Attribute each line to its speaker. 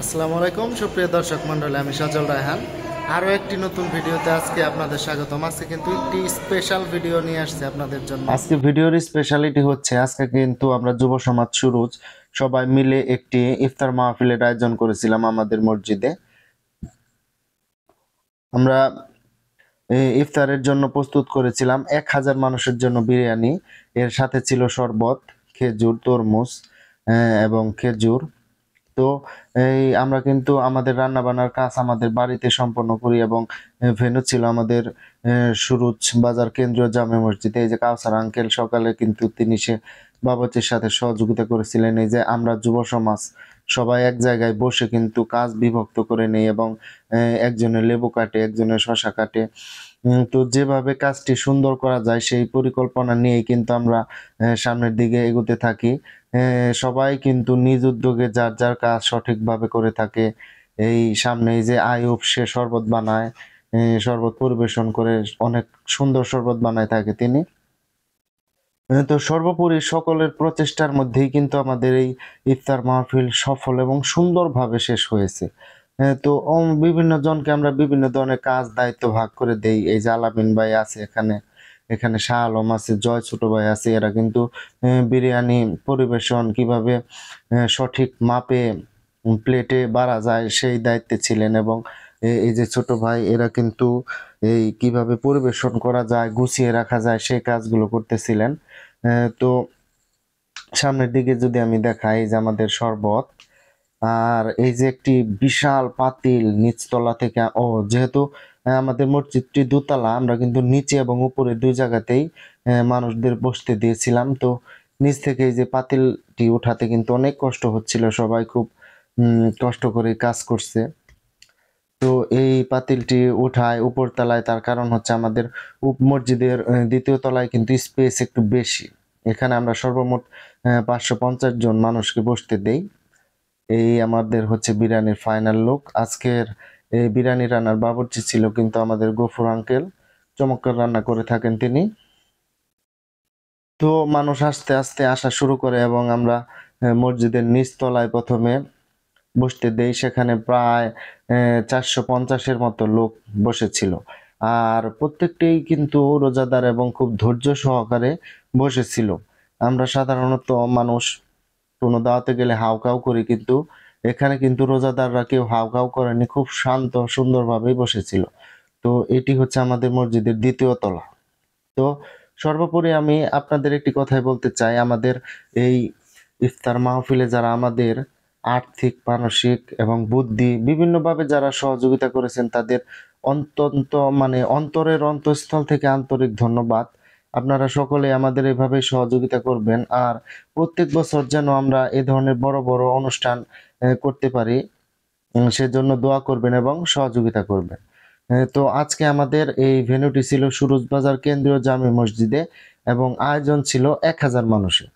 Speaker 1: আসসালামু আলাইকুম সুপ্রিয় দর্শক মণ্ডলী, আমি সজল রায়হান। আরও একটি নতুন ভিডিওতে আজকে আপনাদের স্বাগতম। আজকে কিন্তু একটি স্পেশাল ভিডিও নিয়ে আসছে আপনাদের জন্য। আজকে ভিডিওর স্পেশালিটি হচ্ছে আজকে কিন্তু আমরা যুব সমাজ সুরুজ সবাই মিলে একটি ইফতার মাহফিলের আয়োজন করেছিলাম আমাদের মসজিদে। আমরা ইফতারের জন্য প্রস্তুত করেছিলাম 1000 মানুষের জন্য বিরিয়ানি, এর সাথে ছিল শরবত, খেজুর, তরমুজ এবং খেজুর। তো এই আমরা কিন্তু আমাদের রান্না বান্নার কাজ আমাদের বাড়িতে সম্পন্ন করি এবং ভেন্যু ছিল আমাদের সুরুজ বাজার কেন্দ্রীয় জামে মসজিদে। এই যে কাউসার আঙ্কেল সকালে কিন্তু তিনি সে বাবুর্চির সাথে সহযোগিতা করেছিলেন। এই যে আমরা যুব সমাজ সবাই এক জায়গায় বসে কিন্তু কাজ বিভক্ত করে নেই এবং একজনের লেবু কাটে, একজনের শশা কাটে। তো যেভাবে কাজটি সুন্দর করা যায় সেই পরিকল্পনা নিয়েই কিন্তু আমরা সামনের দিকে এগোতে থাকি। সবাই কিন্তু নিজ উদ্যোগে যার যার কাজ সঠিকভাবে করে থাকে। এই সামনে এই যে আয়ুব, সে শরবত বানায়, শরবত পরিবেশন করে, অনেক সুন্দর শরবত বানায় থাকে তিনি। তো সর্বোপরি সকলের প্রচেষ্টার মধ্যেই কিন্তু আমাদের এই ইফতার মাহফিল সফল এবং সুন্দরভাবে শেষ হয়েছে। তো বিভিন্ন জনকে আমরা বিভিন্ন ধরনের কাজ দায়িত্ব ভাগ করে দেই। এই যে আলামিন ভাই আছে এখানে, এখানে শাহ আলম আছে, জয় ছোট ভাই আছে। এরা কিন্তু বিরিয়ানি পরিবেশন কিভাবে সঠিক মাপে প্লেটে বাড়া যায় সেই দায়িত্বে ছিলেন এবং এই যে ছোট ভাই এরা কিন্তু এই কিভাবে পরিবেশন করা যায়, গুছিয়ে রাখা যায় সেই কাজগুলো করতেছিলেন। তো সামনের দিকে যদি আমি দেখাই যে আমাদের শরবত, আর এই যে একটি বিশাল পাতিল নিচতলা থেকে, যেহেতু আমাদের মসজিদটি দোতলা, আমরা কিন্তু নিচে এবং উপরে দুই জায়গাতেই মানুষদের বসতে দিয়েছিলাম। তো নিচ থেকে এই যে পাতিলটি উঠাতে কিন্তু অনেক কষ্ট হচ্ছিল, সবাই খুব কষ্ট করে কাজ করছে। তো এই পাতিলটি উঠায় উপর তলায়, তার কারণ হচ্ছে আমাদের মসজিদের দ্বিতীয় তলায় কিন্তু স্পেস একটু বেশি। এখানে আমরা সর্বমোট 550 জন মানুষকে বসতে দেই। এই আমাদের হচ্ছে বিরিয়ানির ফাইনাল লুক। আজকের এই বিরিয়ানি রান্নার বাবুর্চি ছিল কিন্তু আমাদের গফুর আঙ্কেল, চমৎকার রান্না করে থাকেন তিনি। তো মানুষ আস্তে আস্তে আসা শুরু করে এবং আমরা মসজিদের নিচতলায় প্রথমে বসতে দেই। সেখানে প্রায় 450-এর মতো লোক বসেছিল, আর প্রত্যেকটাই কিন্তু রোজাদার এবং খুব ধৈর্য সহকারে বসেছিল। আমরা সাধারণত মানুষ কোনো দাওয়াতে গেলে হাউকাউ করি, কিন্তু এখানে কিন্তু রোজাদাররা কেউ হাউকাউ করেনি, খুব শান্ত সুন্দরভাবেই বসেছিল। তো এটি হচ্ছে আমাদের মসজিদের দ্বিতীয় তলা। তো সর্বোপরি আমি আপনাদের একটি কথাই বলতে চাই, আমাদের এই ইফতার মাহফিলে যারা আমাদের আর্থিক, মানসিক এবং বুদ্ধি বিভিন্নভাবে যারা সহযোগিতা করেছেন তাদের অত্যন্ত অন্তরের অন্তঃস্থল থেকে আন্তরিক ধন্যবাদ। আপনারা সকলে আমাদের এভাবে সহযোগিতা করবেন, আর প্রত্যেক বছর যেন আমরা এ ধরনের বড় বড় অনুষ্ঠান করতে পারি, সেজন্য দোয়া করবেন এবং সহযোগিতা করবেন। তো আজকে আমাদের এই ভেন্যুটি ছিল সুরুজ বাজার কেন্দ্রীয় জামে মসজিদে এবং আয়োজন ছিল 1000 মানুষের।